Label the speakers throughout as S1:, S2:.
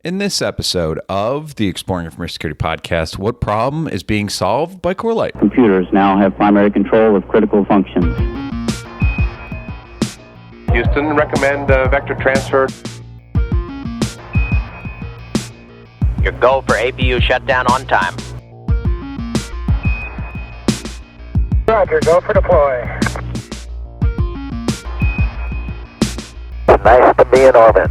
S1: In this episode of the Exploring Information Security podcast, what problem is being solved by Corelight?
S2: Computers now have primary control of critical functions.
S3: Houston, recommend vector transfer.
S4: Your go for APU shutdown on time.
S5: Roger, go for deploy.
S4: Nice to be in orbit.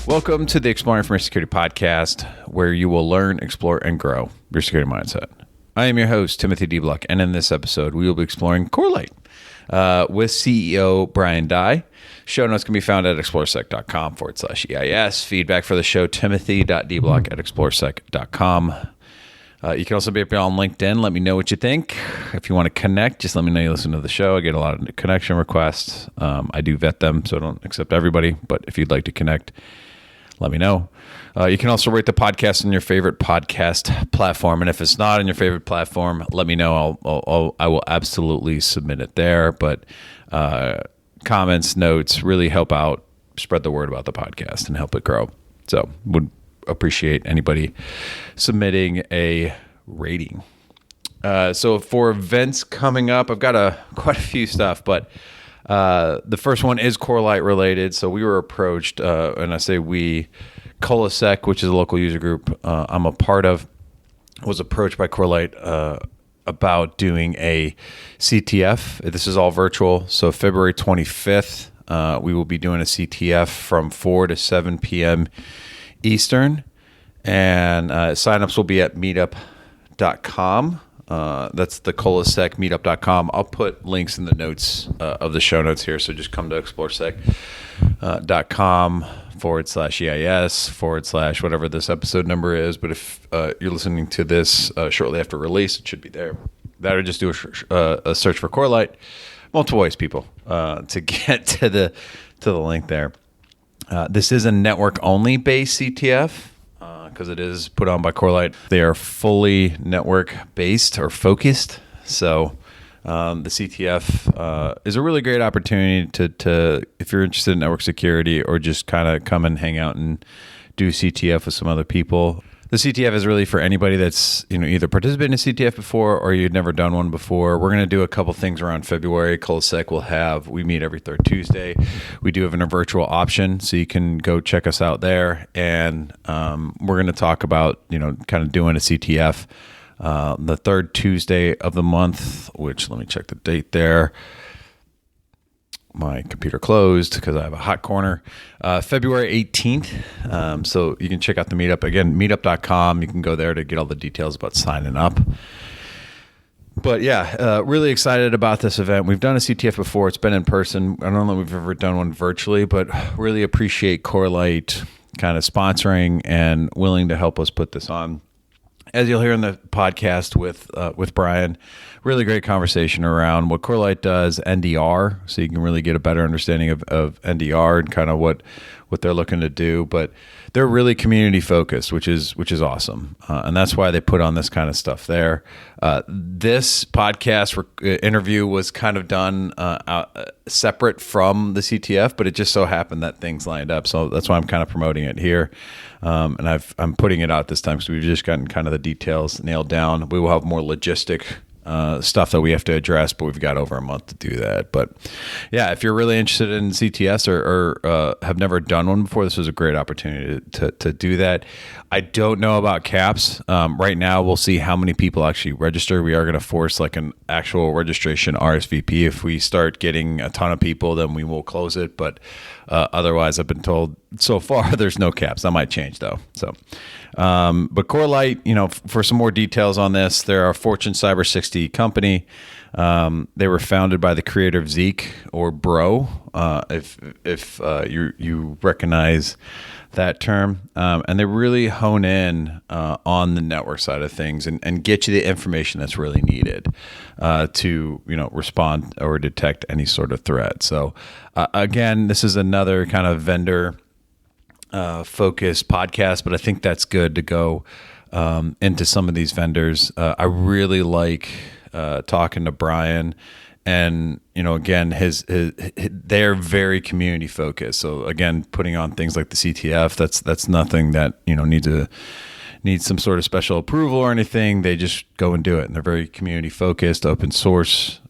S1: Welcome to the Exploring Information Security podcast, where you will learn, explore, and grow your security mindset. I am your host, Timothy D. Block, and in this episode, we will be exploring Corelight with CEO Brian Dye. Show notes can be found at exploresec.com/EIS. Feedback for the show, timothy.dblock@exploresec.com. You can also be up on LinkedIn. Let me know what you think. If you want to connect, just let me know you listen to the show. I get a lot of connection requests. I do vet them, so I don't accept everybody. But if you'd like to connect, let me know. You can also rate the podcast on your favorite podcast platform. And if it's not on your favorite platform, let me know. I will absolutely submit it there. But comments, notes really help out spread the word about the podcast and help it grow. So would appreciate anybody submitting a rating. So for events coming up, I've got quite a few stuff, but the first one is Corelight related. So we were approached, and I say we, Colasec, which is a local user group I'm a part of, was approached by Corelight about doing a CTF. This is all virtual. So February 25th, we will be doing a CTF from 4 to 7 p.m. Eastern, and signups will be at meetup.com. That's the Colasec meetup.com. I'll put links in the notes of the show notes here. So just come to exploresec.com/EIS/ whatever this episode number is. But if you're listening to this shortly after release, it should be there. That or just do a search for Corelight. Multiple ways, people, to get to the link there. This is a network-only based CTF because it is put on by Corelight. They are fully network-based or focused. So the CTF is a really great opportunity to if you're interested in network security or just kind of come and hang out and do CTF with some other people. The CTF is really for anybody that's either participated in a CTF before or you'd never done one before. We're going to do a couple things around February. Colasec we meet every third Tuesday. We do have a virtual option, so you can go check us out there. And we're going to talk about kind of doing a CTF the third Tuesday of the month. Which let me check the date there. My computer closed because I have a hot corner. February 18th. So you can check out the meetup. Again, meetup.com. You can go there to get all the details about signing up. But yeah, really excited about this event. We've done a CTF before. It's been in person. I don't know if we've ever done one virtually, but really appreciate Corelight kind of sponsoring and willing to help us put this on. As you'll hear in the podcast with Brian, really great conversation around what Corelight does, NDR, so you can really get a better understanding of NDR and kind of what they're looking to do. But they're really community focused, which is awesome, and that's why they put on this kind of stuff there. This podcast interview was kind of done separate from the CTF, but it just so happened that things lined up, so that's why I'm kind of promoting it here. And I'm putting it out this time because we've just gotten kind of the details nailed down. We will have more logistic stuff that we have to address, but we've got over a month to do that. But yeah, if you're really interested in CTS or have never done one before, this was a great opportunity to do that. I don't know about caps. Right now, we'll see how many people actually register. We are going to force like an actual registration RSVP. If we start getting a ton of people, then we will close it. But otherwise, I've been told so far there's no caps. That might change though. So, but Corelight, for some more details on this, they're a Fortune Cyber 60 company. They were founded by the creator of Zeek or Bro, if you recognize that term, and they really hone in on the network side of things and get you the information that's really needed to respond or detect any sort of threat. So again, this is another kind of vendor focused podcast, but I think that's good to go into some of these vendors. I really like talking to Brian and again, they're very community focused. So again, putting on things like the CTF, that's nothing that needs some sort of special approval or anything. They just go and do it, and they're very community focused, open source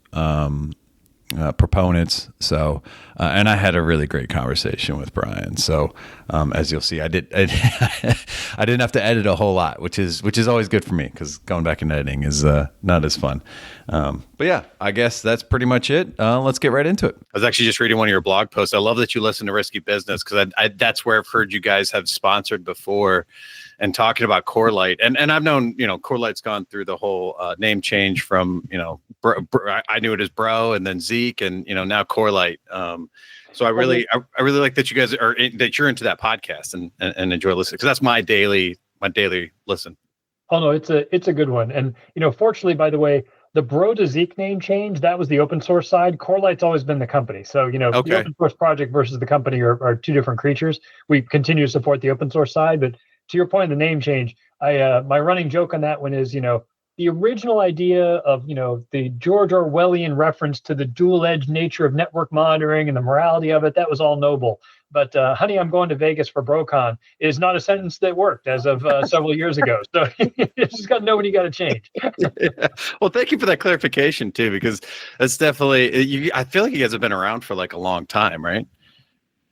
S1: proponents. So, and I had a really great conversation with Brian. So, as you'll see, I didn't have to edit a whole lot, which is always good for me, because going back and editing is not as fun. But yeah, I guess that's pretty much it. Let's get right into it.
S6: I was actually just reading one of your blog posts. I love that you listen to Risky Business, because that's where I've heard you guys have sponsored before and talking about Corelight. And I've known, Corelight's gone through the whole name change from, I knew it as Bro, and then Zeek, and, now Corelight. So I really like that you guys that you're into that podcast and enjoy listening, because that's my daily listen.
S7: Oh no, it's a good one. And, fortunately, by the way, the Bro to Zeek name change, that was the open source side. Corelight's always been the company. So, the open source project versus the company are two different creatures. We continue to support the open source side, but to your point, the name change, my running joke on that one is, the original idea of, the George Orwellian reference to the dual-edged nature of network monitoring and the morality of it, that was all noble. But, honey, I'm going to Vegas for BroCon is not a sentence that worked as of several years ago. So you just got to know when you got to change.
S6: Yeah. Well, thank you for that clarification, too, because that's definitely, I feel like you guys have been around for like a long time, right?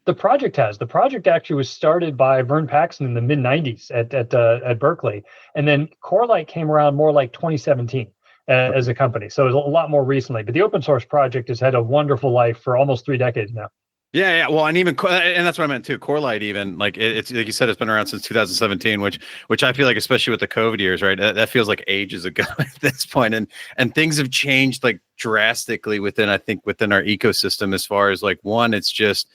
S7: The project actually was started by Vern Paxson in the mid 90s at Berkeley. And then Corelight came around more like 2017 as a company. So it was a lot more recently, but the open source project has had a wonderful life for almost 3 decades now.
S6: Yeah. Well, and that's what I meant too. Corelight, even like it's like you said, it's been around since 2017, which I feel like, especially with the COVID years, right? That feels like ages ago at this point, and things have changed like drastically within our ecosystem. As far as like, one, it's just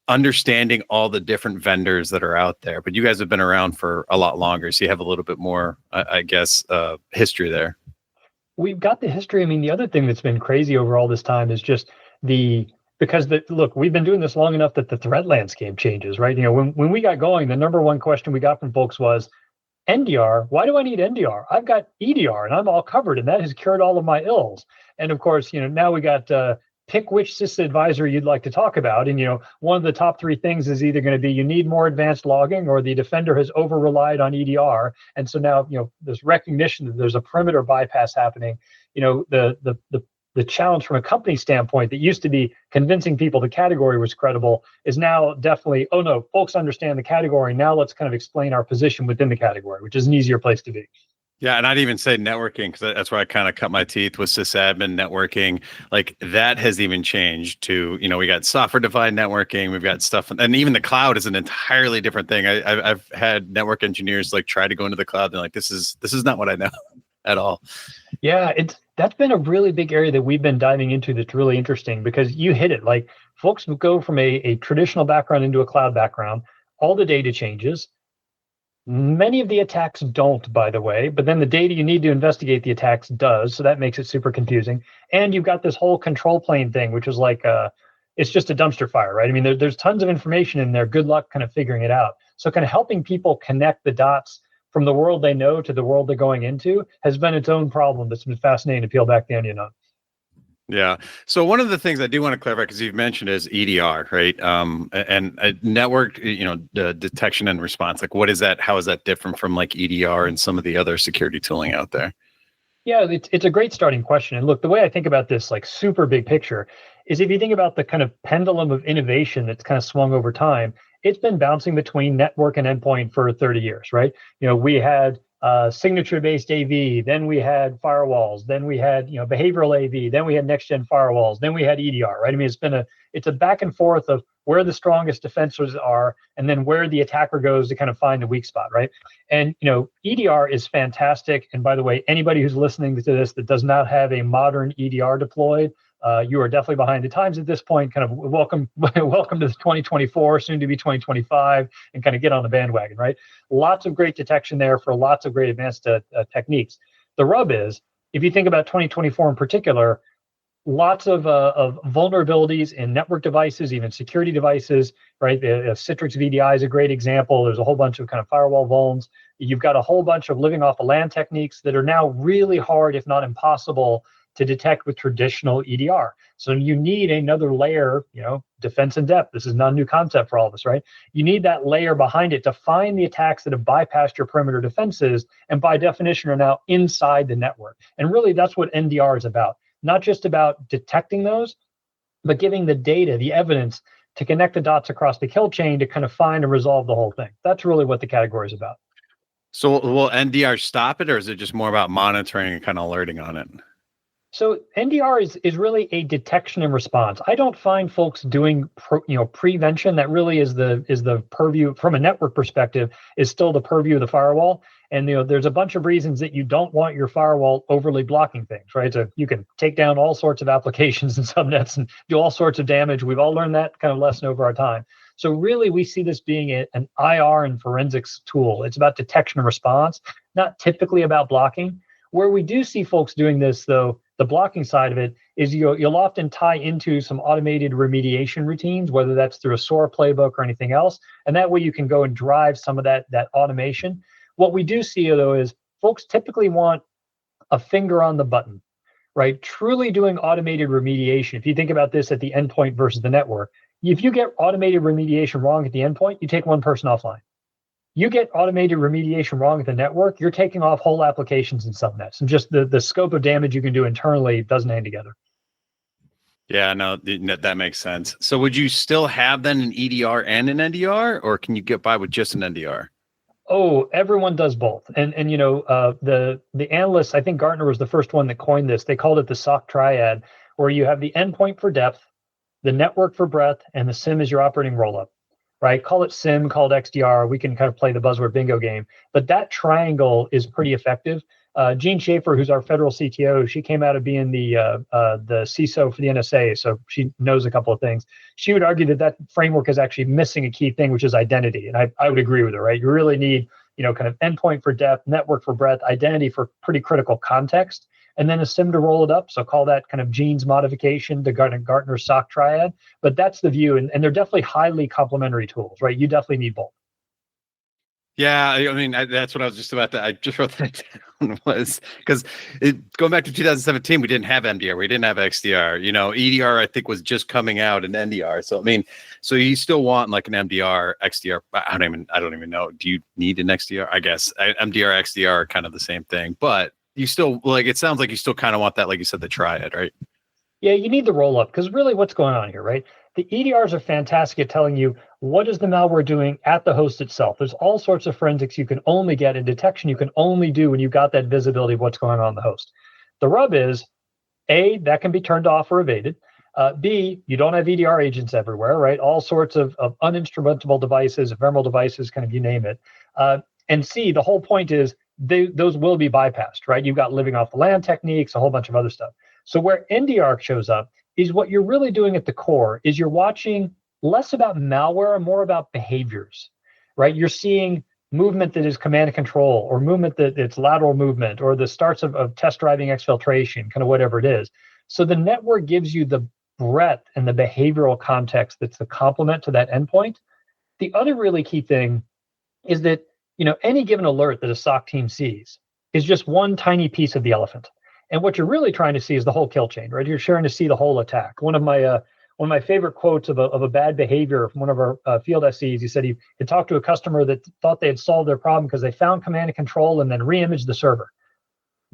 S6: understanding all the different vendors that are out there, but you guys have been around for a lot longer, so you have a little bit more, I guess, history there.
S7: We've got the history. I mean, the other thing that's been crazy over all this time is just look, we've been doing this long enough that the threat landscape changes, right? When we got going, the number one question we got from folks was, NDR, why do I need NDR? I've got EDR and I'm all covered, and that has cured all of my ills. And of course, now we got pick which sysadvisor you'd like to talk about. And, one of the top 3 things is either going to be you need more advanced logging, or the defender has over-relied on EDR. And so now, there's recognition that there's a perimeter bypass happening. The challenge from a company standpoint that used to be convincing people the category was credible is now definitely, oh no, folks understand the category. Now let's kind of explain our position within the category, which is an easier place to be.
S6: Yeah, and I'd even say networking, because that's where I kind of cut my teeth with sysadmin networking. Like that has even changed to, we got software-defined networking, we've got stuff, and even the cloud is an entirely different thing. I've had network engineers like try to go into the cloud, and like this is not what I know at all.
S7: Yeah, that's been a really big area that we've been diving into that's really interesting, because you hit it. Like folks go from a traditional background into a cloud background, all the data changes. Many of the attacks don't, by the way, but then the data you need to investigate the attacks does. So that makes it super confusing. And you've got this whole control plane thing, which is like, it's just a dumpster fire, right? I mean, there's tons of information in there. Good luck kind of figuring it out. So kind of helping people connect the dots from the world they know to the world they're going into has been its own problem that's been fascinating to peel back the onion on.
S6: Yeah. So one of the things I do want to clarify, because you've mentioned, is EDR, right? And network, the detection and response. Like, what is that? How is that different from like EDR and some of the other security tooling out there?
S7: Yeah, it's a great starting question. And look, the way I think about this, like super big picture, is if you think about the kind of pendulum of innovation that's kind of swung over time, it's been bouncing between network and endpoint for 30 years, right? We had signature-based AV, then we had firewalls, then we had behavioral AV, then we had next-gen firewalls, then we had EDR, right? I mean, it's a back and forth of where the strongest defenses are, and then where the attacker goes to kind of find the weak spot, right? And EDR is fantastic. And by the way, anybody who's listening to this that does not have a modern EDR deployed, you are definitely behind the times at this point. Kind of welcome to 2024, soon to be 2025, and kind of get on the bandwagon, right? Lots of great detection there for lots of great advanced techniques. The rub is, if you think about 2024 in particular, lots of vulnerabilities in network devices, even security devices, right? Citrix VDI is a great example. There's a whole bunch of kind of firewall vulns. You've got a whole bunch of living off of LAN techniques that are now really hard, if not impossible, to detect with traditional EDR. So you need another layer, defense in depth. This is not a new concept for all of us, right? You need that layer behind it to find the attacks that have bypassed your perimeter defenses and by definition are now inside the network. And really that's what NDR is about. Not just about detecting those, but giving the data, the evidence to connect the dots across the kill chain to kind of find and resolve the whole thing. That's really what the category is about.
S6: So will NDR stop it, or is it just more about monitoring and kind of alerting on it?
S7: So NDR is really a detection and response. I don't find folks doing prevention. That really is the purview from a network perspective, is still the purview of the firewall. And there's a bunch of reasons that you don't want your firewall overly blocking things, right? So you can take down all sorts of applications and subnets and do all sorts of damage. We've all learned that kind of lesson over our time. So really, we see this being an IR and forensics tool. It's about detection and response, not typically about blocking. Where we do see folks doing this, though, the blocking side of it is you'll often tie into some automated remediation routines, whether that's through a SOAR playbook or anything else. And that way you can go and drive some of that automation. What we do see, though, is folks typically want a finger on the button, right? Truly doing automated remediation. If you think about this at the endpoint versus the network, if you get automated remediation wrong at the endpoint, you take one person offline. You get automated remediation wrong at the network, you're taking off whole applications and subnets. And just the scope of damage you can do internally doesn't hang together.
S6: Yeah, no, that makes sense. So would you still have then an EDR and an NDR, or can you get by with just an NDR?
S7: Oh, everyone does both. And the analysts, I think Gartner was the first one that coined this. They called it the SOC triad, where you have the endpoint for depth, the network for breadth, and the SIM is your operating rollup. Right? Call it SIM, call it XDR. We can kind of play the buzzword bingo game. But that triangle is pretty effective. Jean Schaefer, who's our federal CTO, she came out of being the CISO for the NSA, so she knows a couple of things. She would argue that framework is actually missing a key thing, which is identity. And I would agree with her, right? You really need, kind of endpoint for depth, network for breadth, identity for pretty critical context, and then a SIM to roll it up. So call that kind of Gene's modification to Gartner's SOC triad. But that's the view. And they're definitely highly complementary tools, right? You definitely need both.
S6: Yeah, I mean, that's what I was just about to. I just wrote that down, was because going back to 2017, we didn't have MDR, we didn't have XDR. EDR I think was just coming out, and NDR. So I mean, so you still want like an MDR, XDR. I don't even know. Do you need an XDR? I guess MDR, XDR are kind of the same thing, but you still it sounds like you still kind of want that, like you said, the triad, right?
S7: Yeah, you need the roll up because really what's going on here, right? The EDRs are fantastic at telling you what is the malware doing at the host itself. There's all sorts of forensics you can only get and detection you can only do when you've got that visibility of what's going on the host. The rub is, A, that can be turned off or evaded. B, you don't have EDR agents everywhere, right? All sorts of uninstrumentable devices, ephemeral devices, kind of you name it. And C, the whole point is those will be bypassed, right? You've got living off the land techniques, a whole bunch of other stuff. So where NDR shows up is what you're really doing at the core is you're watching less about malware and more about behaviors, right? You're seeing movement that is command and control, or movement that it's lateral movement, or the starts of test driving exfiltration, kind of whatever it is. So the network gives you the breadth and the behavioral context that's the complement to that endpoint. The other really key thing is that any given alert that a SOC team sees is just one tiny piece of the elephant. And what you're really trying to see is the whole kill chain, right? You're trying to see the whole attack. One of my favorite quotes of a bad behavior from one of our field SEs, he said he had talked to a customer that thought they had solved their problem because they found command and control and then re-imaged the server.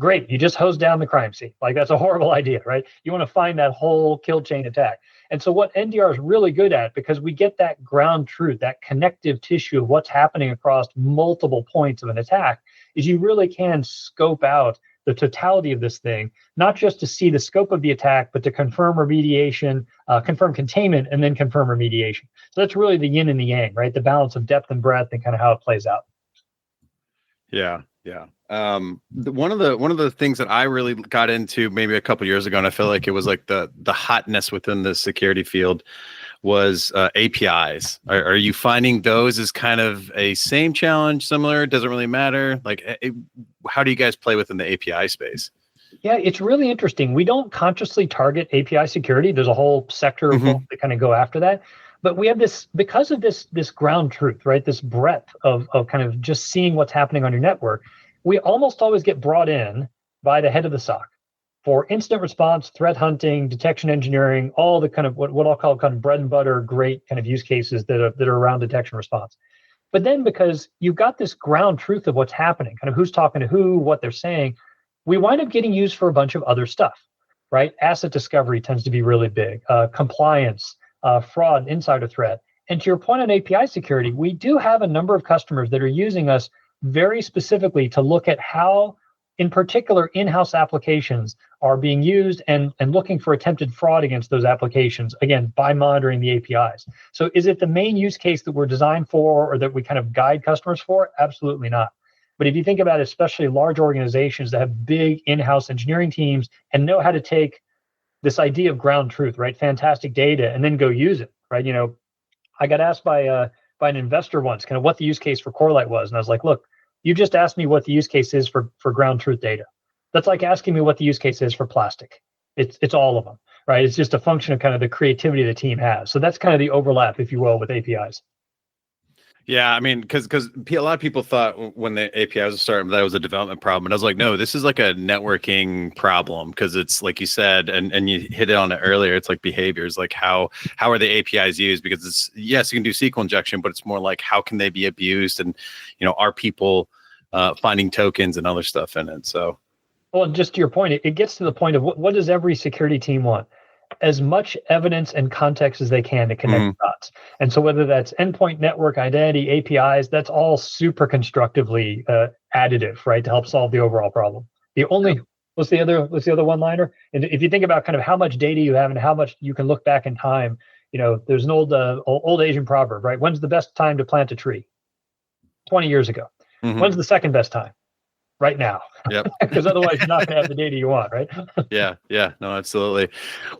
S7: Great, you just hosed down the crime scene. Like, that's a horrible idea, right? You want to find that whole kill chain attack. And so what NDR is really good at, because we get that ground truth, that connective tissue of what's happening across multiple points of an attack, is you really can scope out the totality of this thing, not just to see the scope of the attack, but to confirm remediation, confirm containment, and then confirm remediation. So that's really the yin and the yang, right? The balance of depth and breadth and kind of how it plays out.
S6: Yeah. One of the things that I really got into maybe a couple years ago, and I feel like it was like the hotness within the security field, was APIs. Are you finding those as kind of a same challenge, similar? Doesn't really matter. Like, how do you guys play within the API space?
S7: Yeah, it's really interesting. We don't consciously target API security. There's a whole sector of folks that kind of go after that. But we have this, because of this ground truth, right? This breadth of kind of just seeing what's happening on your network. We almost always get brought in by the head of the SOC for incident response, threat hunting, detection engineering, all the kind of what I'll call kind of bread and butter, great kind of use cases that are around detection response. But then because you've got this ground truth of what's happening, kind of who's talking to who, what they're saying, we wind up getting used for a bunch of other stuff, right? Asset discovery tends to be really big, compliance, fraud, insider threat. And to your point on API security, we do have a number of customers that are using us very specifically to look at how, in particular, in-house applications are being used and looking for attempted fraud against those applications, again, by monitoring the APIs. So is it the main use case that we're designed for or that we kind of guide customers for? Absolutely not. But if you think about it, especially large organizations that have big in-house engineering teams and know how to take this idea of ground truth, right? Fantastic data, and then go use it, right? I got asked by an investor once kind of what the use case for Corelight was. And I was like, look, you just asked me what the use case is for ground truth data. That's like asking me what the use case is for plastic. It's all of them, right? It's just a function of kind of the creativity the team has. So that's kind of the overlap, if you will, with APIs.
S6: Yeah, I mean, because a lot of people thought when the API was starting that was a development problem, and I was like, no, this is like a networking problem because it's like you said, and you hit it on it earlier. It's like behaviors, like how are the APIs used? Because it's yes, you can do SQL injection, but it's more like how can they be abused, and are people finding tokens and other stuff in it? So,
S7: well, just to your point, it gets to the point of what does every security team want? As much evidence and context as they can to connect dots. And so whether that's endpoint, network, identity, APIs, that's all super constructively additive, right, to help solve the overall problem. What's the other one-liner? And if you think about kind of how much data you have and how much you can look back in time, there's an old Asian proverb, right? When's the best time to plant a tree? 20 years ago. Mm-hmm. When's the second best time? Right now. Yep. Because otherwise you're not going to have the data you want, right?
S6: Yeah, no, absolutely.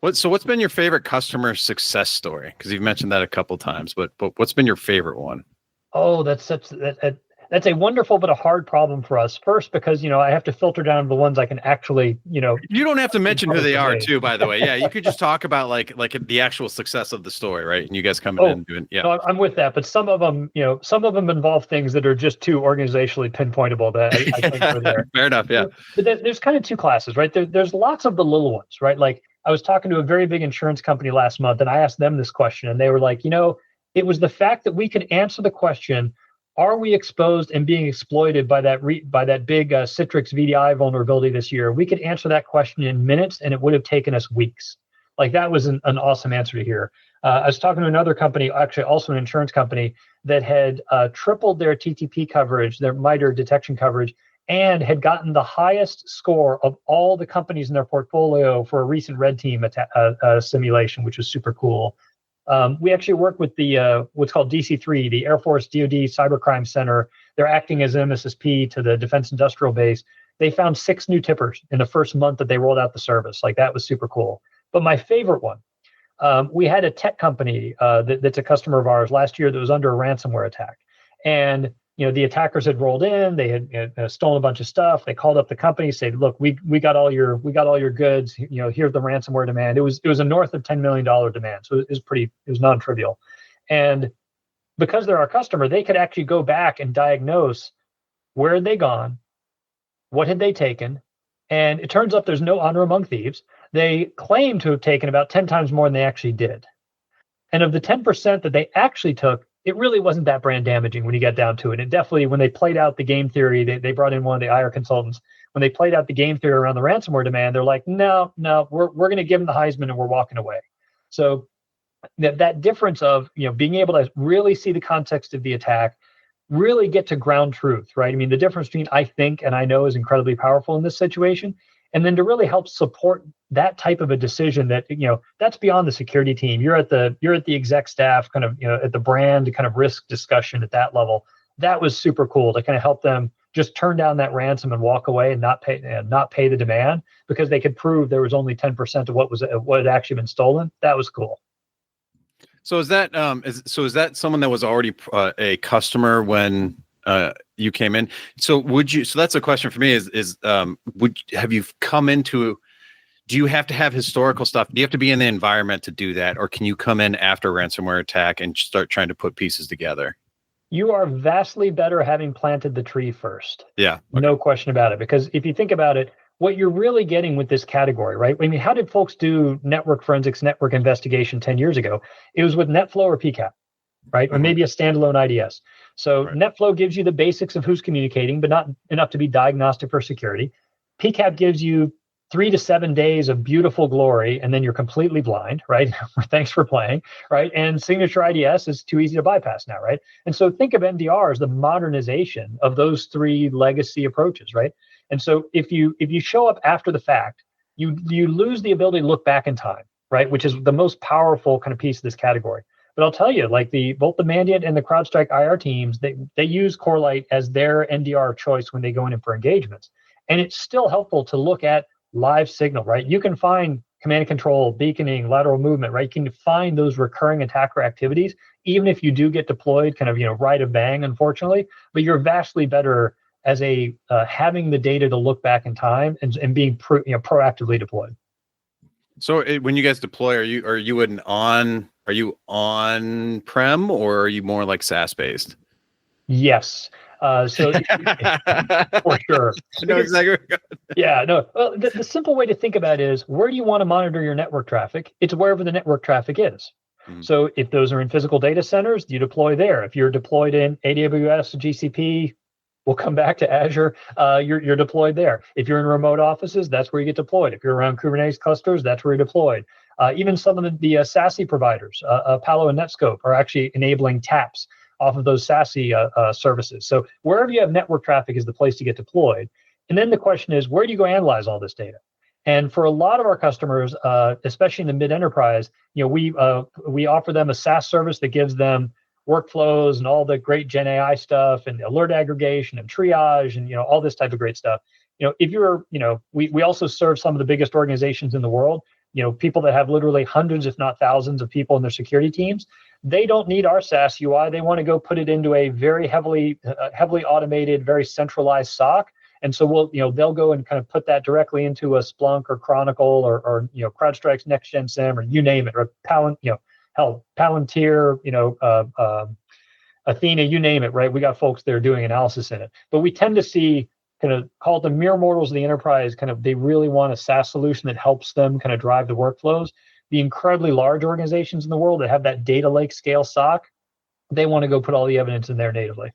S6: What's been your favorite customer success story? Because you've mentioned that a couple times, but what's been your favorite one?
S7: Oh, that's a wonderful but a hard problem for us. First, because I have to filter down to the ones I can actually, You
S6: don't have to mention who they are, too. By the way, yeah, you could just talk about like the actual success of the story, right? And you guys coming in and doing, yeah.
S7: No, I'm with that, but some of them involve things that are just too organizationally pinpointable that I think are there.
S6: Fair enough, yeah.
S7: But there's kind of two classes, right? There's lots of the little ones, right? Like I was talking to a very big insurance company last month, and I asked them this question, and they were like, it was the fact that we could answer the question. Are we exposed and being exploited by that big Citrix VDI vulnerability this year? We could answer that question in minutes, and it would have taken us weeks. Like that was an awesome answer to hear. I was talking to another company, actually also an insurance company, that had tripled their TTP coverage, their MITRE detection coverage, and had gotten the highest score of all the companies in their portfolio for a recent red team simulation, which was super cool. We actually work with the what's called DC3, the Air Force DoD Cybercrime Center. They're acting as an MSSP to the Defense Industrial Base. They found 6 new tippers in the first month that they rolled out the service. Like that was super cool. But my favorite one, we had a tech company that's a customer of ours last year that was under a ransomware attack, and the attackers had rolled in. They had stolen a bunch of stuff. They called up the company, said, "Look, we got all your goods. Here's the ransomware demand." It was a north of $10 million demand, so it was non-trivial. And because they're our customer, they could actually go back and diagnose where had they gone, what had they taken, and it turns out there's no honor among thieves. They claim to have taken about 10 times more than they actually did. And of the 10% that they actually took, it really wasn't that brand damaging when you got down to it. It definitely, when they played out the game theory, they brought in one of the IR consultants. When they played out the game theory around the ransomware demand, they're like, no, we're going to give them the Heisman and we're walking away. So that difference of being able to really see the context of the attack, really get to ground truth, right? I mean, the difference between I think and I know is incredibly powerful in this situation. And then to really help support that type of a decision that, that's beyond the security team. You're at the exec staff kind of, at the brand kind of risk discussion at that level. That was super cool to kind of help them just turn down that ransom and walk away and not pay the demand because they could prove there was only 10% of what had actually been stolen. That was cool.
S6: So is that someone that was already a customer when you came in? So that's a question for me have you come into, do you have to have historical stuff? Do you have to be in the environment to do that? Or can you come in after a ransomware attack and start trying to put pieces together?
S7: You are vastly better having planted the tree first.
S6: Yeah. Okay.
S7: No question about it. Because if you think about it, what you're really getting with this category, right? I mean, how did folks do network forensics, network investigation 10 years ago? It was with NetFlow or PCAP, right? Or maybe a standalone IDS. So NetFlow gives you the basics of who's communicating, but not enough to be diagnostic for security. PCAP gives you 3 to 7 days of beautiful glory, and then you're completely blind, right? Thanks for playing, right? And signature IDS is too easy to bypass now, right? And so think of NDR as the modernization of those 3 legacy approaches, right? And so if you show up after the fact, you lose the ability to look back in time, right? Which is the most powerful kind of piece of this category. But I'll tell you, like both the Mandiant and the CrowdStrike IR teams, they use Corelight as their NDR of choice when they go in for engagements. And it's still helpful to look at live signal, right? You can find command and control, beaconing, lateral movement, right? You can find those recurring attacker activities, even if you do get deployed kind of, right of bang, unfortunately, but you're vastly better as having the data to look back in time and being proactively deployed.
S6: So when you guys deploy, are you on-prem or are you more like SaaS based?
S7: Yes. So for sure.
S6: I know exactly where you're going.
S7: Yeah, no. Well, the simple way to think about it is, where do you want to monitor your network traffic? It's wherever the network traffic is. Mm-hmm. So if those are in physical data centers, you deploy there. If you're deployed in AWS, GCP, we'll come back to Azure, you're deployed there. If you're in remote offices, that's where you get deployed. If you're around Kubernetes clusters, that's where you're deployed. Even some of the SASE providers, Palo and Netscope, are actually enabling taps off of those SASE services. So wherever you have network traffic is the place to get deployed. And then the question is, where do you go analyze all this data? And for a lot of our customers, especially in the mid-enterprise, we offer them a SaaS service that gives them workflows and all the great Gen AI stuff and alert aggregation and triage and all this type of great stuff. If you're, we also serve some of the biggest organizations in the world. People that have literally hundreds, if not thousands, of people in their security teams. They don't need our SaaS UI. They want to go put it into a very heavily automated, very centralized SOC. And so they'll go and kind of put that directly into a Splunk or Chronicle or CrowdStrike's Next Gen SIEM or you name it, or Palantir, Athena, you name it, right? We got folks that are doing analysis in it. But we tend to see kind of call it the mere mortals of the enterprise, kind of they really want a SaaS solution that helps them kind of drive the workflows. The incredibly large organizations in the world that have that data lake scale SOC, they want to go put all the evidence in there natively.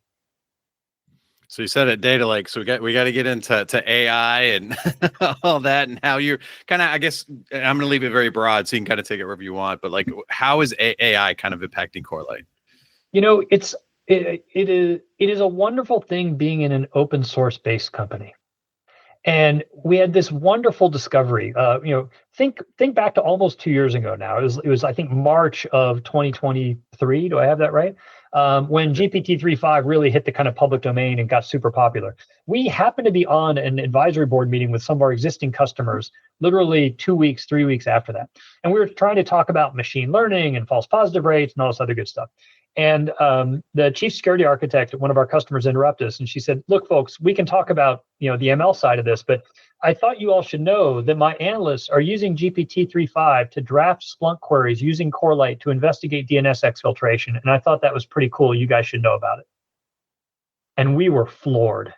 S6: So you said it, data lake. So we got to get into AI and all that, and how you're kind of, I guess, I'm going to leave it very broad, so you can kind of take it wherever you want. But like, how is AI kind of impacting Corelight?
S7: It is a wonderful thing being in an open source based company. And we had this wonderful discovery. Think back to almost 2 years ago now. It was I think March of 2023. Do I have that right? When GPT-3.5 really hit the kind of public domain and got super popular. We happened to be on an advisory board meeting with some of our existing customers, literally 2 weeks, 3 weeks after that. And we were trying to talk about machine learning and false positive rates and all this other good stuff. And the chief security architect at one of our customers interrupted us, and she said, "Look, folks, we can talk about the ML side of this, but I thought you all should know that my analysts are using GPT-3.5 to draft Splunk queries using Corelight to investigate DNS exfiltration, and I thought that was pretty cool. You guys should know about it." And we were floored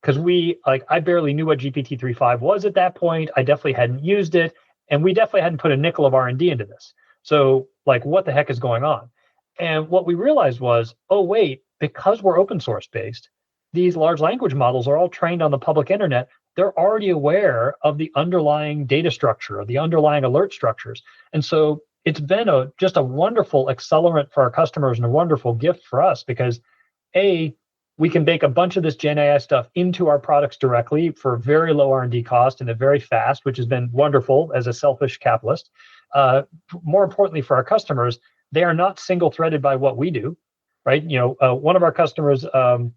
S7: because I barely knew what GPT-3.5 was at that point. I definitely hadn't used it, and we definitely hadn't put a nickel of R&D into this. So what the heck is going on? And what we realized was, oh, wait, because we're open source based, these large language models are all trained on the public internet. They're already aware of the underlying data structure, or the underlying alert structures. And so it's been just a wonderful accelerant for our customers and a wonderful gift for us because, A, we can bake a bunch of this Gen AI stuff into our products directly for very low R&D cost and very fast, which has been wonderful as a selfish capitalist. More importantly for our customers, they are not single-threaded by what we do, right? One of our customers in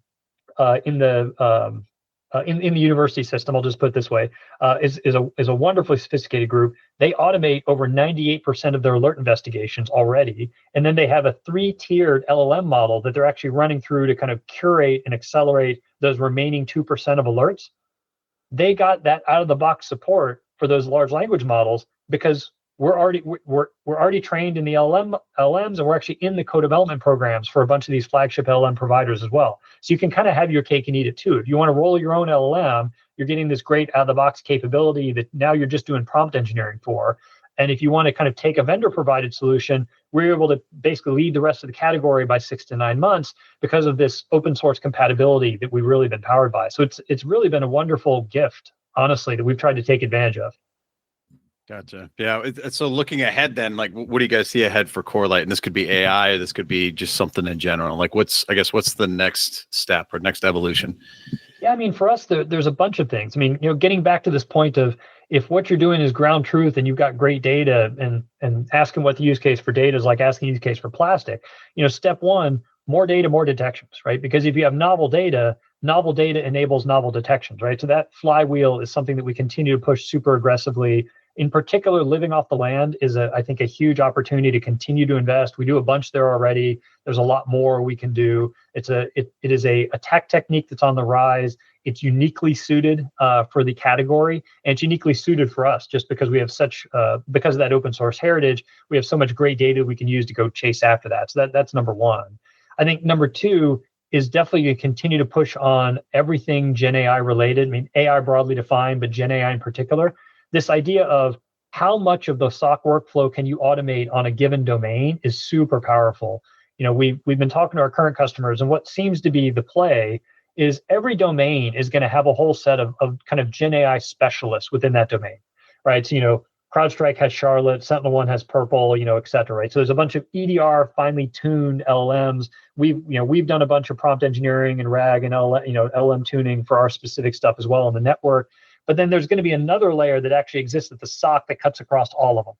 S7: the university system, I'll just put it this way, is a wonderfully sophisticated group. They automate over 98% of their alert investigations already, and then they have a 3-tiered LLM model that they're actually running through to kind of curate and accelerate those remaining 2% of alerts. They got that out-of-the-box support for those large language models because we're already trained in the LLMs, and we're actually in the co-development programs for a bunch of these flagship LLM providers as well. So you can kind of have your cake and eat it too. If you want to roll your own LLM, you're getting this great out of the box capability that now you're just doing prompt engineering for. And if you want to kind of take a vendor provided solution, we're able to basically lead the rest of the category by 6 to 9 months because of this open source compatibility that we've really been powered by. So it's really been a wonderful gift, honestly, that we've tried to take advantage of.
S6: Gotcha. Yeah. So looking ahead then, like, what do you guys see ahead for Corelight? And this could be AI, or this could be just something in general. Like, what's the next step or next evolution?
S7: Yeah, I mean, for us, there's a bunch of things. I mean, getting back to this point of if what you're doing is ground truth and you've got great data, and asking what the use case for data is like asking use case for plastic, step one, more data, more detections, right? Because if you have novel data enables novel detections, right? So that flywheel is something that we continue to push super aggressively. In particular, living off the land is, I think, a huge opportunity to continue to invest. We do a bunch there already. There's a lot more we can do. It is a attack technique that's on the rise. It's uniquely suited for the category, and it's uniquely suited for us just because we have because of that open source heritage, we have so much great data we can use to go chase after that. So that's number one. I think number two is definitely to continue to push on everything Gen AI related. I mean, AI broadly defined, but Gen AI in particular. This idea of how much of the SOC workflow can you automate on a given domain is super powerful. We've been talking to our current customers, and what seems to be the play is every domain is going to have a whole set of kind of Gen AI specialists within that domain, right? So, CrowdStrike has Charlotte, SentinelOne has Purple, et cetera, right? So there's a bunch of EDR finely tuned LLMs. We've done a bunch of prompt engineering and RAG and LLM tuning for our specific stuff as well on the network. But then there's going to be another layer that actually exists at the SOC that cuts across all of them,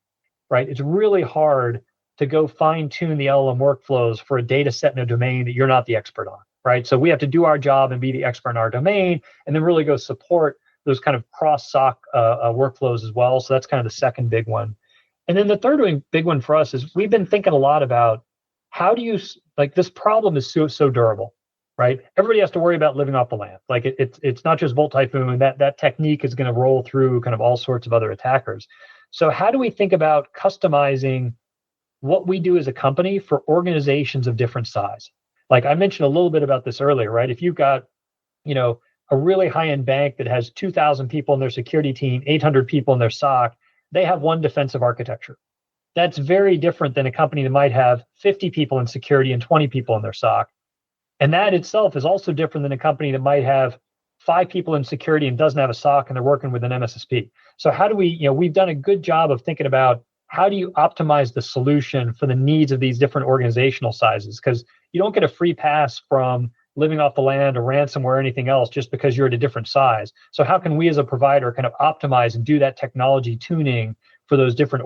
S7: right? It's really hard to go fine tune the LLM workflows for a data set in a domain that you're not the expert on, right? So we have to do our job and be the expert in our domain, and then really go support those kind of cross SOC workflows as well. So that's kind of the second big one. And then the third big one for us is we've been thinking a lot about how do you, like, this problem is so durable, right? Everybody has to worry about living off the land. Like it's not just Volt Typhoon. That technique is going to roll through kind of all sorts of other attackers. So how do we think about customizing what we do as a company for organizations of different size? Like I mentioned a little bit about this earlier, right? If you've got, a really high-end bank that has 2,000 people in their security team, 800 people in their SOC, they have one defensive architecture. That's very different than a company that might have 50 people in security and 20 people in their SOC. And that itself is also different than a company that might have 5 people in security and doesn't have a SOC and they're working with an MSSP. So how do we, we've done a good job of thinking about how do you optimize the solution for the needs of these different organizational sizes? Because you don't get a free pass from living off the land or ransomware or anything else just because you're at a different size. So how can we as a provider kind of optimize and do that technology tuning for those different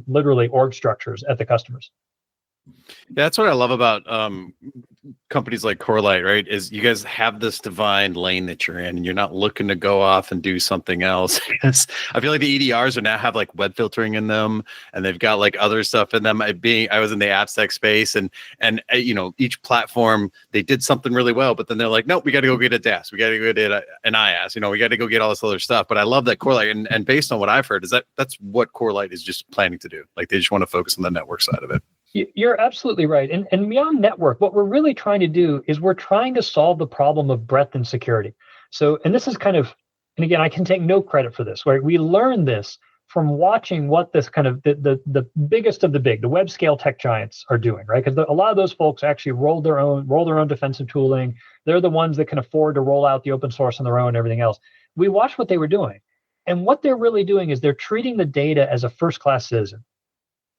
S7: literally org structures at the customers?
S6: Yeah, that's what I love about companies like Corelight, right? Is you guys have this defined lane that you're in, and you're not looking to go off and do something else. I feel like the EDRs are now have like web filtering in them, and they've got like other stuff in them. I was in the AppSec space, and each platform they did something really well, but then they're like, nope, we got to go get a DAS, we got to go get an IaaS, we got to go get all this other stuff. But I love that Corelight, and based on what I've heard, is that's what Corelight is just planning to do. Like they just want to focus on the network side of it.
S7: You're absolutely right. And beyond network, what we're really trying to do is we're trying to solve the problem of breadth and security. So, and this is kind of, and again, I can take no credit for this, right? We learned this from watching what this kind of the biggest of the big, the web scale tech giants are doing, right? Because a lot of those folks actually roll their own defensive tooling. They're the ones that can afford to roll out the open source on their own and everything else. We watched what they were doing. And what they're really doing is they're treating the data as a first-class citizen.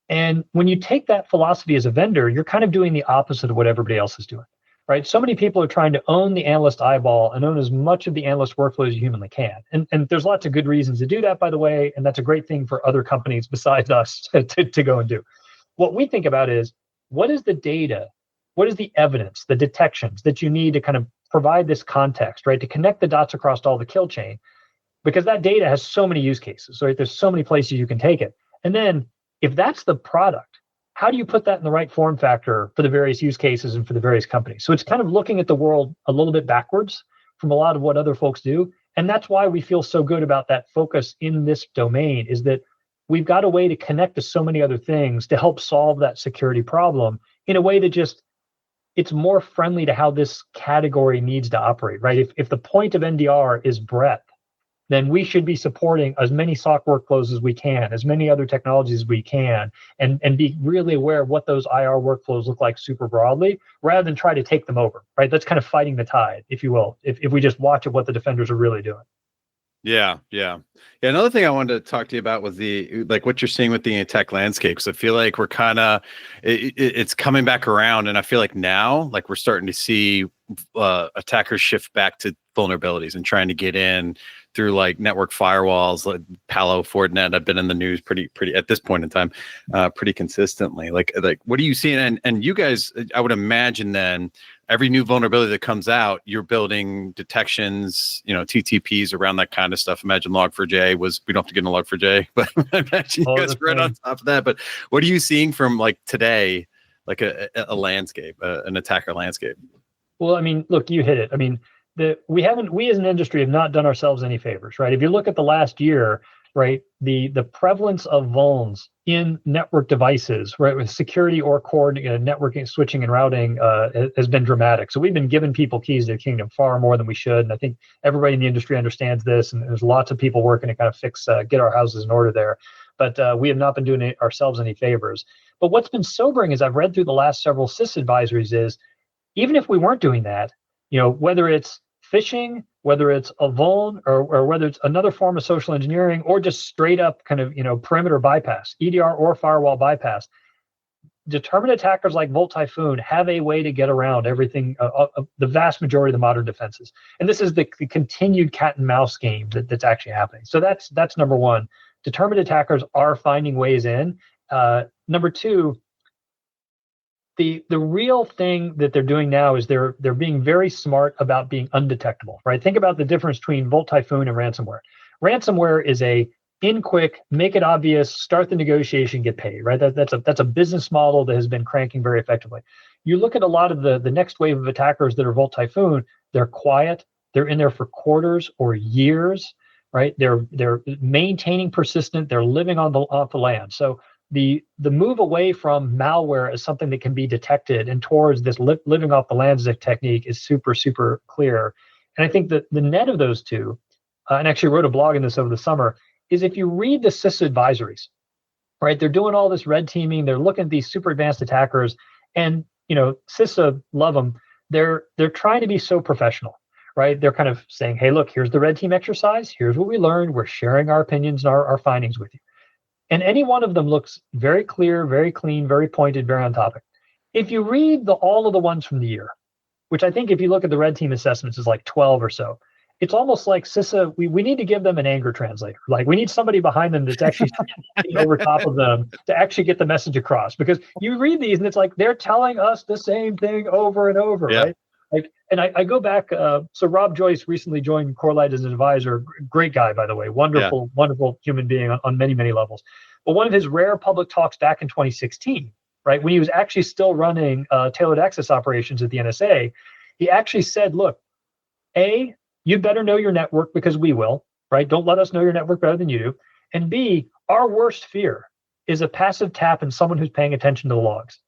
S7: And when you take that philosophy as a vendor, you're kind of doing the opposite of what everybody else is doing, right? So many people are trying to own the analyst eyeball and own as much of the analyst workflow as you humanly can. And there's lots of good reasons to do that, by the way, and that's a great thing for other companies besides us to go and do. What we think about is, what is the data, what is the evidence, the detections that you need to kind of provide this context, right? To connect the dots across all the kill chain, because that data has so many use cases, right? There's so many places you can take it. And then if that's the product, how do you put that in the right form factor for the various use cases and for the various companies? So it's kind of looking at the world a little bit backwards from a lot of what other folks do. And that's why we feel so good about that focus in this domain, is that we've got a way to connect to so many other things to help solve that security problem in a way that just it's more friendly to how this category needs to operate, right? If the point of NDR is breadth, then we should be supporting as many SOC workflows as we can, as many other technologies as we can, and be really aware of what those IR workflows look like super broadly, rather than try to take them over, right? That's kind of fighting the tide, if you will, if we just watch at what the defenders are really doing.
S6: Yeah. Another thing I wanted to talk to you about was what you're seeing with the attack landscape. Because I feel like we're kind of it's coming back around, and I feel like now, like we're starting to see attackers shift back to vulnerabilities and trying to get in through like network firewalls, like Palo, Fortinet. I've been in the news pretty at this point in time, pretty consistently. Like what are you seeing? And you guys, I would imagine then, every new vulnerability that comes out, you're building detections, TTPs around that kind of stuff. Imagine Log4j we don't have to get into Log4j, but I imagine you guys are right on top of that. But what are you seeing from like today, like a landscape, an attacker landscape?
S7: Well, I mean, look, you hit it. I mean, we as an industry have not done ourselves any favors, right? If you look at the last year, right, the prevalence of vulns in network devices, right, with security or core networking, switching, and routing has been dramatic. So we've been giving people keys to the kingdom far more than we should, and I think everybody in the industry understands this. And there's lots of people working to kind of get our houses in order there. But we have not been doing ourselves any favors. But what's been sobering, as I've read through the last several CIS advisories, is even if we weren't doing that, whether it's phishing, whether it's a vuln, or whether it's another form of social engineering, or just straight up kind of perimeter bypass, EDR or firewall bypass, determined attackers like Volt Typhoon have a way to get around everything, the vast majority of the modern defenses. And this is the continued cat and mouse game that's actually happening. So that's number one. Determined attackers are finding ways in. Number two, the real thing that they're doing now is they're being very smart about being undetectable, right? Think about the difference between Volt Typhoon and ransomware. Ransomware is in quick, make it obvious, start the negotiation, get paid, right? That's a business model that has been cranking very effectively. You look at a lot of the next wave of attackers that are Volt Typhoon, they're quiet, they're in there for quarters or years, right? They're maintaining persistent, they're living off the land. So the move away from malware as something that can be detected and towards this living off the land technique is super, super clear. And I think that the net of those two, and actually wrote a blog in this over the summer, is if you read the CIS advisories, right, they're doing all this red teaming, they're looking at these super advanced attackers, and CISA love them. They're trying to be so professional, right? They're kind of saying, hey, look, here's the red team exercise, here's what we learned, we're sharing our opinions and our findings with you. And any one of them looks very clear, very clean, very pointed, very on topic. If you read all of the ones from the year, which I think if you look at the red team assessments is like 12 or so, it's almost like CISA, we need to give them an anger translator. Like we need somebody behind them that's actually over top of them to actually get the message across. Because you read these and it's like they're telling us the same thing over and over, right? And I go back, so Rob Joyce recently joined Corelight as an advisor. Great guy, by the way, wonderful human being on many, many levels. But one of his rare public talks back in 2016, right, when he was actually still running tailored access operations at the NSA, he actually said, look, A, you better know your network because we will, right? Don't let us know your network better than you do. And B, our worst fear is a passive tap and someone who's paying attention to the logs.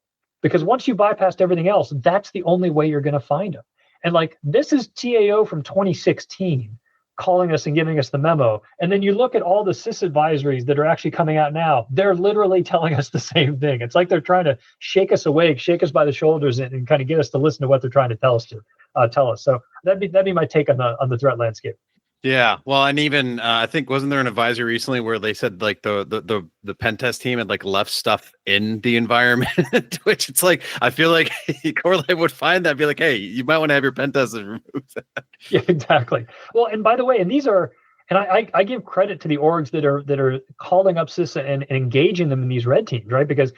S7: Because once you bypassed everything else, that's the only way you're going to find them. And like, this is TAO from 2016 calling us and giving us the memo. And then you look at all the CIS advisories that are actually coming out now, they're literally telling us the same thing. It's like they're trying to shake us awake, shake us by the shoulders and kind of get us to listen to what they're trying to tell us. So that'd be my take on the threat landscape.
S6: Yeah, well, and even I think wasn't there an advisory recently where they said like the pen test team had like left stuff in the environment, which it's like I feel like Corelight would find that and be like, hey, you might want to have your pen testers remove that. Yeah,
S7: exactly. Well, and by the way, and these are, and I give credit to the orgs that are calling up CISA and engaging them in these red teams, right? Because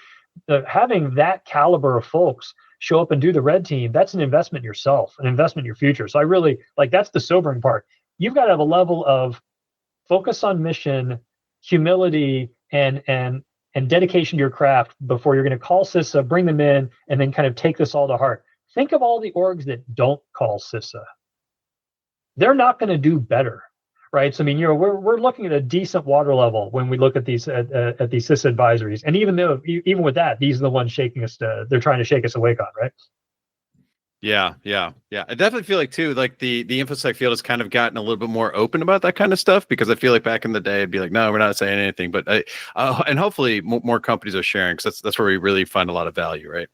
S7: having that caliber of folks show up and do the red team, that's an investment in yourself, an investment in your future. So I really like that's the sobering part. You've got to have a level of focus on mission, humility, and dedication to your craft before you're going to call CISA, bring them in, and then kind of take this all to heart. Think of all the orgs that don't call CISA. They're not going to do better, right? So I mean, we're looking at a decent water level when we look at these at these CISA advisories, and even with that, these are the ones shaking us. They're trying to shake us awake on, right?
S6: I definitely feel like too, like the InfoSec field has kind of gotten a little bit more open about that kind of stuff, because I feel like back in the day, it'd be like, no, we're not saying anything, but and hopefully more companies are sharing, because that's where we really find a lot of value, right?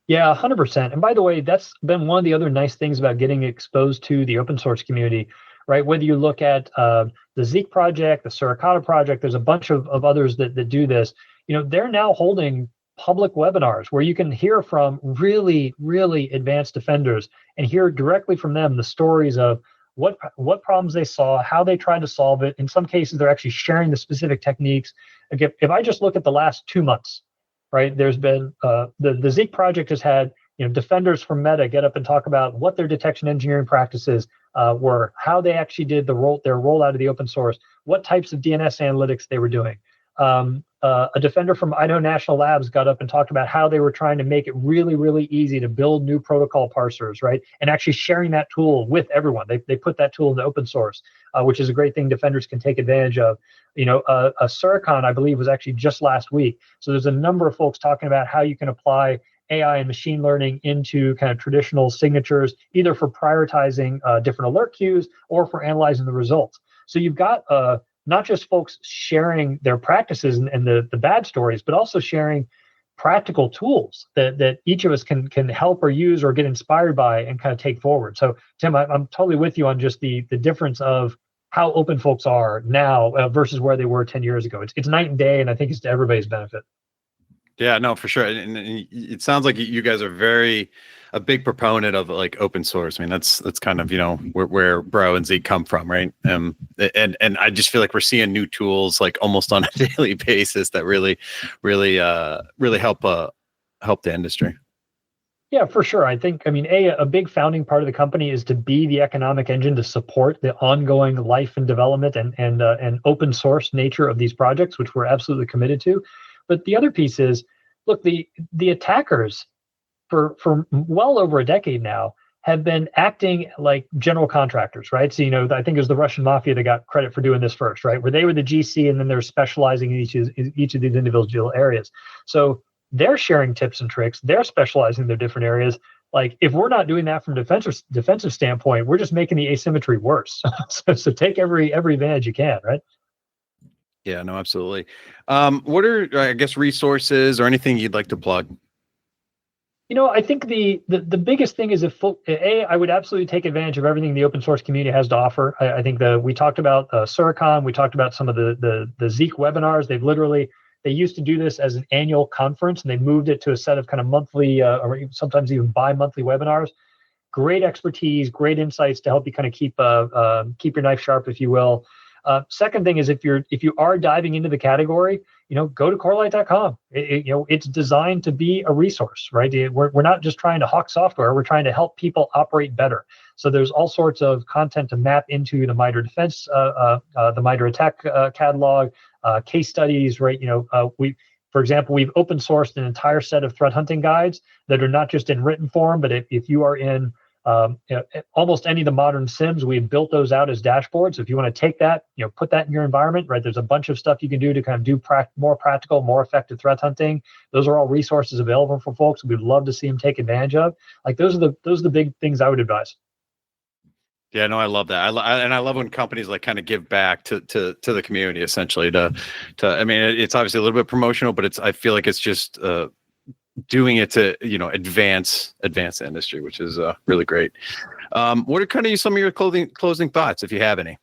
S7: Yeah, 100%. And by the way, that's been one of the other nice things about getting exposed to the open source community, right? Whether you look at the Zeek project, the Suricata project, there's a bunch of others that do this. They're now holding public webinars where you can hear from really, really advanced defenders and hear directly from them the stories of what problems they saw, how they tried to solve it. In some cases, they're actually sharing the specific techniques. Again, if I just look at the last 2 months, right, there's been the Zeek project has had defenders from Meta get up and talk about what their detection engineering practices were, how they actually did their rollout of the open source, what types of DNS analytics they were doing. A defender from Idaho National Labs got up and talked about how they were trying to make it really, really easy to build new protocol parsers, right? And actually sharing that tool with everyone. They put that tool into open source, which is a great thing defenders can take advantage of. A Suricon, I believe, was actually just last week. So there's a number of folks talking about how you can apply AI and machine learning into kind of traditional signatures, either for prioritizing different alert queues or for analyzing the results. So you've got not just folks sharing their practices and the bad stories, but also sharing practical tools that each of us can help or use or get inspired by and kind of take forward. So Tim, I'm totally with you on just the difference of how open folks are now versus where they were 10 years ago. It's night and day, and I think it's to everybody's benefit.
S6: Yeah, no, for sure. And it sounds like you guys are a big proponent of like open source. I mean, that's kind of, where Bro and Zeek come from, right? And I just feel like we're seeing new tools like almost on a daily basis that really help the industry.
S7: Yeah, for sure. I think, a big founding part of the company is to be the economic engine to support the ongoing life and development and open source nature of these projects, which we're absolutely committed to. But the other piece is, look, the attackers for well over a decade now have been acting like general contractors, right? So, I think it was the Russian mafia that got credit for doing this first, right? Where they were the GC and then they're specializing in each of these individual areas. So they're sharing tips and tricks. They're specializing in their different areas. Like, if we're not doing that from a defensive standpoint, we're just making the asymmetry worse. So take every advantage you can, right?
S6: Yeah, no, absolutely. What are, I guess, resources or anything you'd like to plug?
S7: I think the biggest thing is I would absolutely take advantage of everything the open source community has to offer. I think we talked about Suricon, we talked about some of the Zeek webinars. They used to do this as an annual conference, and they moved it to a set of kind of monthly or sometimes even bi-monthly webinars. Great expertise, great insights to help you kind of keep your knife sharp, if you will. Second thing is, if you are diving into the category, go to Corelight.com. It's designed to be a resource, right? We're not just trying to hawk software. We're trying to help people operate better. So there's all sorts of content to map into the MITRE defense, the MITRE attack catalog, case studies, right? For example, we've open sourced an entire set of threat hunting guides that are not just in written form, but if you are in almost any of the modern SIMs, we've built those out as dashboards. If you want to take that, put that in your environment, right? There's a bunch of stuff you can do to kind of do more practical, more effective threat hunting. Those are all resources available for folks. We'd love to see them take advantage of. Like, those are the big things I would advise.
S6: Yeah, no, I love that. I love when companies like kind of give back to the community, essentially. I mean, it's obviously a little bit promotional, but I feel like it's just doing it to advance the industry, which is really great. What are kind of some of your closing thoughts, if you have any?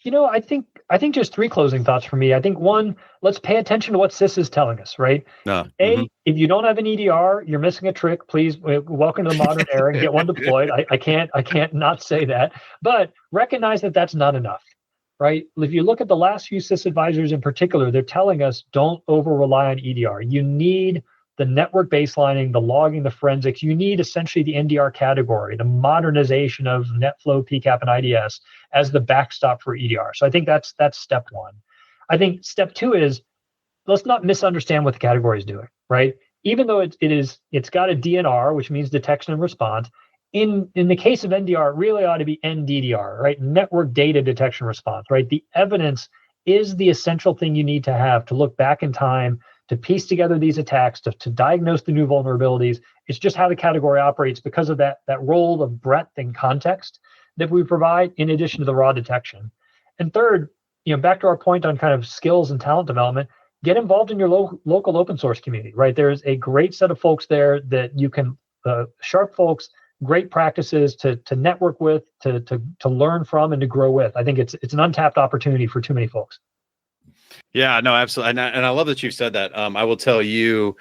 S7: I think just 3 closing thoughts for me. I think 1, let's pay attention to what CIS is telling us, right? If you don't have an EDR, you're missing a trick. Please, welcome to the modern era and get one deployed. I can't not say that, but recognize that that's not enough, right? If you look at the last few CIS advisors in particular, they're telling us don't over rely on EDR. You need the network baselining, the logging, the forensics. You need essentially the NDR category, the modernization of NetFlow, PCAP, and IDS as the backstop for EDR. So I think that's step 1. I think step 2 is, let's not misunderstand what the category is doing, right? Even though it's got a DNR, which means detection and response. In the case of NDR, it really ought to be NDDR, right? Network data detection response, right? The evidence is the essential thing you need to have to look back in time, to piece together these attacks, to diagnose the new vulnerabilities, It's just how the category operates because of that role of breadth and context that we provide in addition to the raw detection. And third, back to our point on kind of skills and talent development, get involved in your local open source community, right? There's a great set of folks there that you can, sharp folks, great practices to network with, to learn from, and to grow with. I think it's an untapped opportunity for too many folks.
S6: Yeah, no, absolutely. And I love that you said that. I will tell you,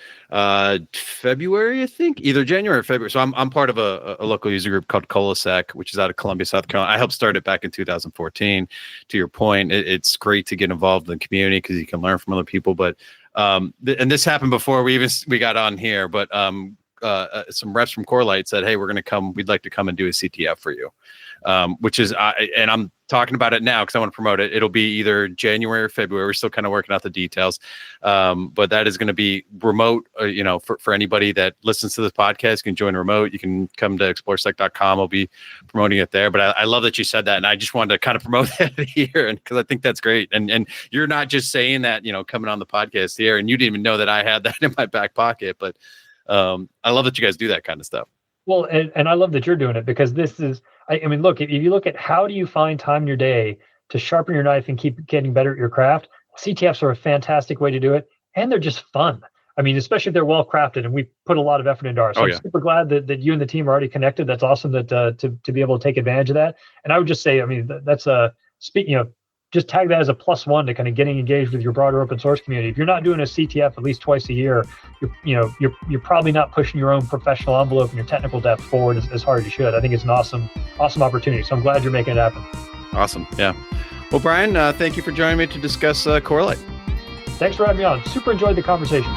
S6: February, I think, either January or February. So I'm part of a local user group called Colasec, which is out of Columbia, South Carolina. I helped start it back in 2014. To your point, it's great to get involved in the community because you can learn from other people. But and this happened before we got on here. But some reps from Corelight said, "Hey, we'd like to come and do a CTF for you," which is, and I'm talking about it now because I want to promote it. It'll be either January or February. We're still kind of working out the details, but that is going to be remote. For anybody that listens to this podcast, you can join remote. You can come to exploresec.com. I'll be promoting it there. But I love that you said that, and I just wanted to kind of promote that here, and because I think that's great. And you're not just saying that, coming on the podcast here, and you didn't even know that I had that in my back pocket, but I love that you guys do that kind of stuff.
S7: Well, and I love that you're doing it because this is, I mean, look, if you look at how do you find time in your day to sharpen your knife and keep getting better at your craft, CTFs are a fantastic way to do it. And they're just fun. I mean, especially if they're well crafted, and we put a lot of effort into ours. So I'm super glad that you and the team are already connected. That's awesome that to be able to take advantage of that. And I would just say, I mean, that's just tag that as a +1 to kind of getting engaged with your broader open source community. If you're not doing a CTF at least twice a year, you're probably not pushing your own professional envelope and your technical depth forward as hard as you should. I think it's an awesome opportunity. So I'm glad you're making it happen.
S6: Awesome. Yeah. Well, Brian, thank you for joining me to discuss Corelight.
S7: Thanks for having me on. Super enjoyed the conversation.